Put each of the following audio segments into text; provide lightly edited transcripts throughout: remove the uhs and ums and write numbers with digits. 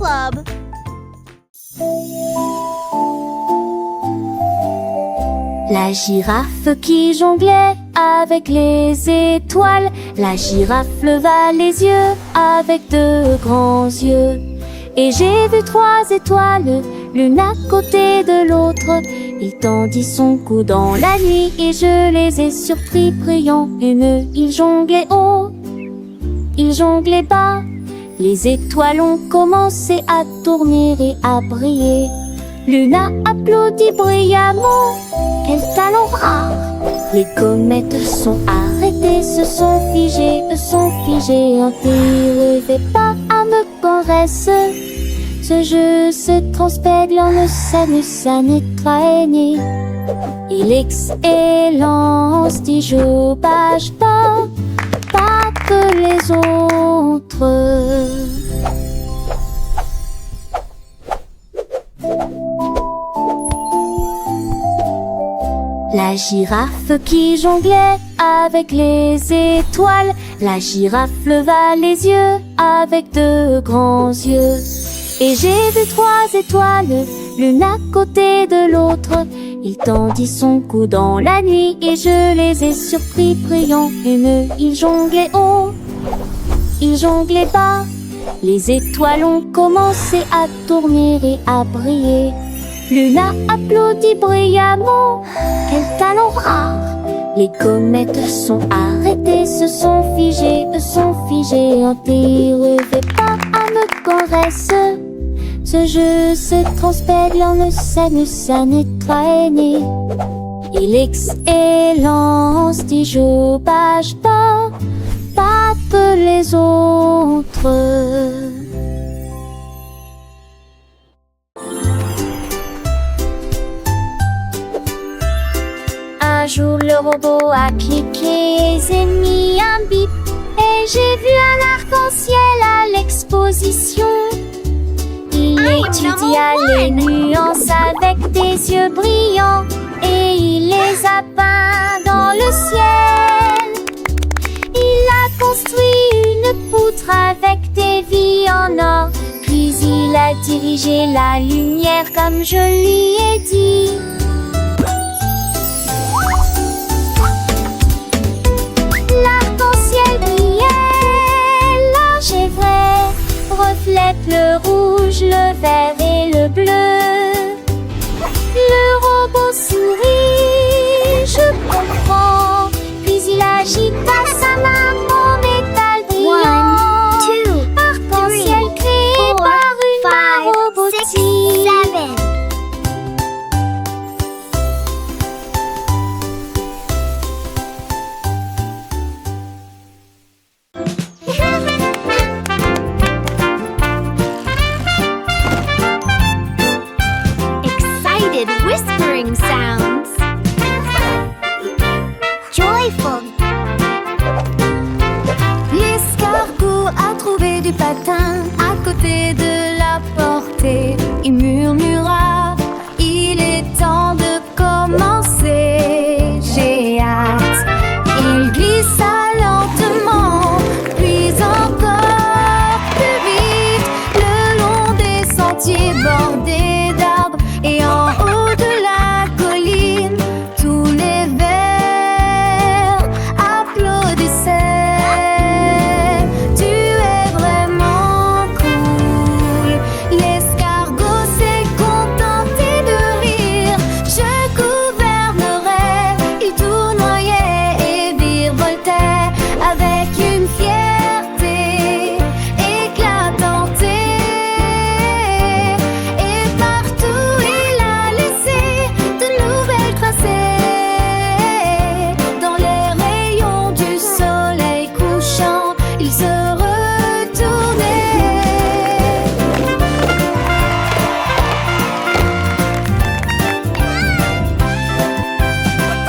Club. La girafe qui jonglait avec les étoiles. La girafe leva les yeux avec de grands yeux. Et j'ai vu 3 étoiles, l'une à côté de l'autre. Il tendit son cou dans la nuit et je les ai surpris priant. Une, il jonglait haut, il jonglait bas. Les étoiles ont commencé à tourner et à briller. L'une a applaudi brillamment, quel talent rare! Les comètes sont arrêtées, se sont figées, n'arrivez pas à me corresse. Ce jeu se transpègle en s'amuse à nettoyer. Il excellence dit joue pas que les autres. La girafe qui jonglait avec les étoiles. La girafe leva les yeux avec de grands yeux. Et j'ai vu 3 étoiles, l'une à côté de l'autre. Il tendit son cou dans la nuit et je les ai surpris priant. Une, il jonglait haut, il jonglait bas. Les étoiles ont commencé à tourner et à briller. L'une a applaudi brillamment, quel talent rare! Les comètes sont arrêtées, se sont figées, n'arrivez pas à me corresse. Ce jeu se transpègle en s'amuse à nettoyer. Il excellence dit joue pas que les autres. Un jour le robot a cliqué et j'ai mis un bip. Et j'ai vu un arc-en-ciel à l'exposition. Il étudia les nuances avec des yeux brillants. Et il les a peints dans le ciel. Il a construit une poutre avec des vies en or. Puis il a dirigé la lumière comme je lui ai dit. L'arc-en-ciel brillait, large et vrai, reflète le rouge, le vert et le bleu. Le robot sourit, je comprends, puis il agita sa main en métal brillant. 1, 2, Arc-en-ciel créé 4, par une main 5, robotique. 6, 7. Excited whispering sounds. Joyful. L'escargot a trouvé du patin à côté de la portée. Il murmura, il est temps de commencer. J'ai hâte. Il glissa lentement, puis encore plus vite, le long des sentiers bordés d'arbres. Et en haut de la colline, tous les vers applaudissaient. Tu es vraiment cool. L'escargot s'est contenté de rire. Je gouvernerais. Il tournoyait et virevoltait avec une fierté éclatante. Et partout il a laissé de nouvelles tracés. Dans les rayons du soleil couchant, il se retournait.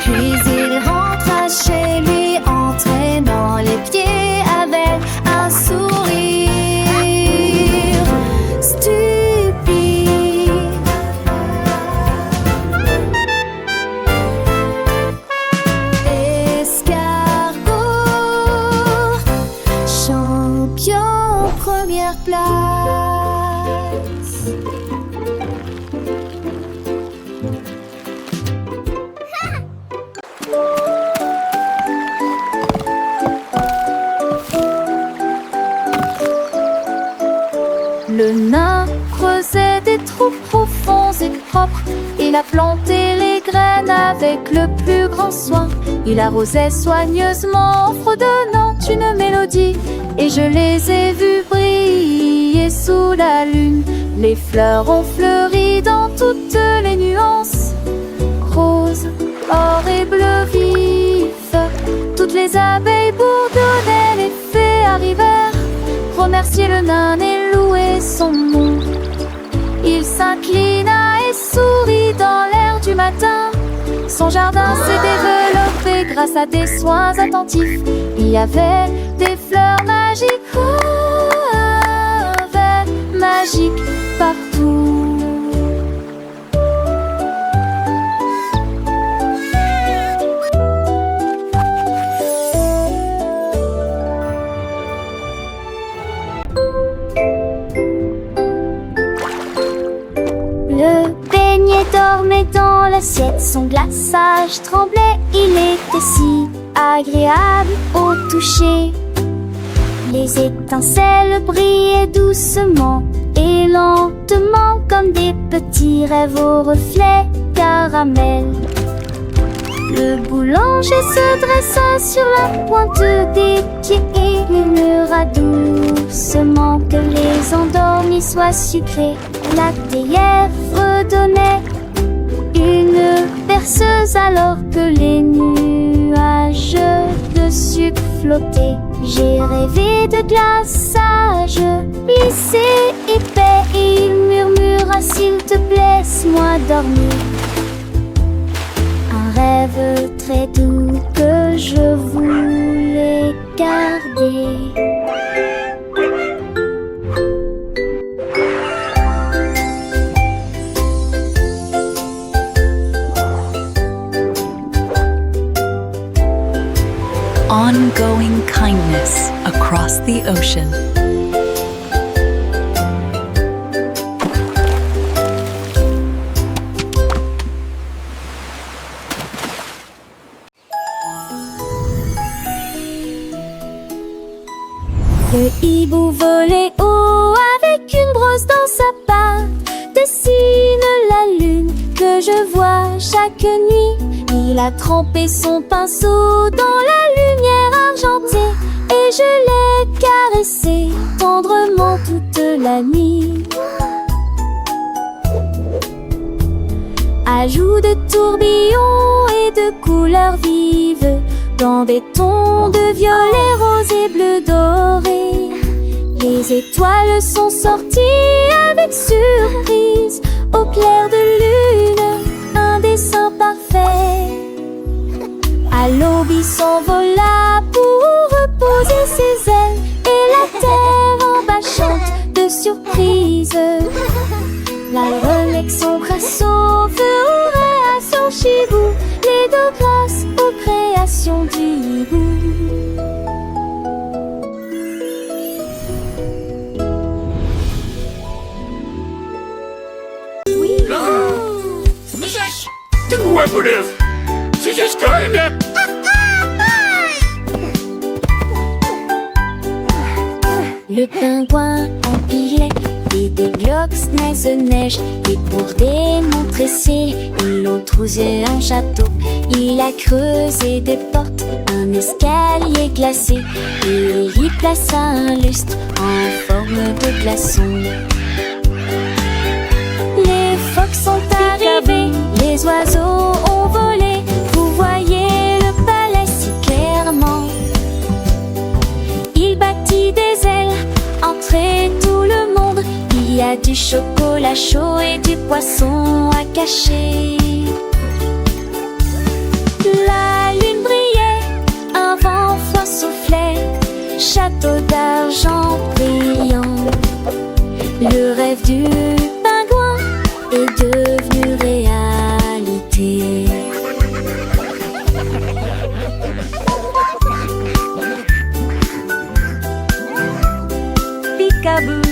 Puis il rentra chez lui, entraînant les pieds avec un sourire stupide. Escargot, champion première place. Le nain creusait des trous profonds et propres. Il a planté les graines avec le plus grand soin. Il arrosait soigneusement en fredonnant une mélodie. Et je les ai vus briller sous la lune. Les fleurs ont fleuri dans toutes les nuances, rose, or et bleu vif. Toutes les abeilles bourdonnaient, les fées arrivèrent, remercier le nain et louer son nom. Il s'inclina et sourit dans l'air du matin. Son jardin s'est développé grâce à des soins attentifs. Il y avait des fleurs magiques, magiques partout. Le beignet dormait dans l'assiette, son glaçage tremblait, il était si agréable au toucher. Les étincelles brillaient doucement et lentement comme des petits rêves au reflet caramel. Le boulanger se dressa sur la pointe des pieds et murmura doucement que les endormis soient sucrés. La théière redonnait une berceuse alors que les nuages de sucre flottaient. J'ai rêvé de glaçage lissé, épais, et il murmura s'il te plaît, laisse-moi dormir. Un rêve très doux que je voulais garder. Ongoing kindness across the ocean. Le hibou volait haut avec une brosse dans sa patte, dessine la lune que je vois chaque nuit. Il a trempé son pinceau dans la lumière argentée et je l'ai caressé tendrement toute la nuit. Ajout de tourbillons et de couleurs vives dans des tons de violet, rose et bleu doré. Les étoiles sont sorties avec surprise au clair de lune, un dessin parfait. À l'aube il s'envola pour reposer ses ailes et la terre en bas chante de surprise. La relègue son crasseau, feu aux réactions chibou, les deux grâces aux créations du hibou. Le pingouin empilait des blocs neige, et pour démontrer ses l'autre osait un château. Il a creusé des portes, un escalier glacé, et il plaça un lustre en forme de glaçon. Les phoques sont arrivés, les oiseaux ont volé, vous voyez le palais si clairement. Il battit des ailes, entrait tout le monde. Il y a du chocolat chaud et du poisson à cacher. La lune brillait, un vent froid soufflait, château d'argent brillant. Le rêve du pingouin est devenu réalité. Peekaboo.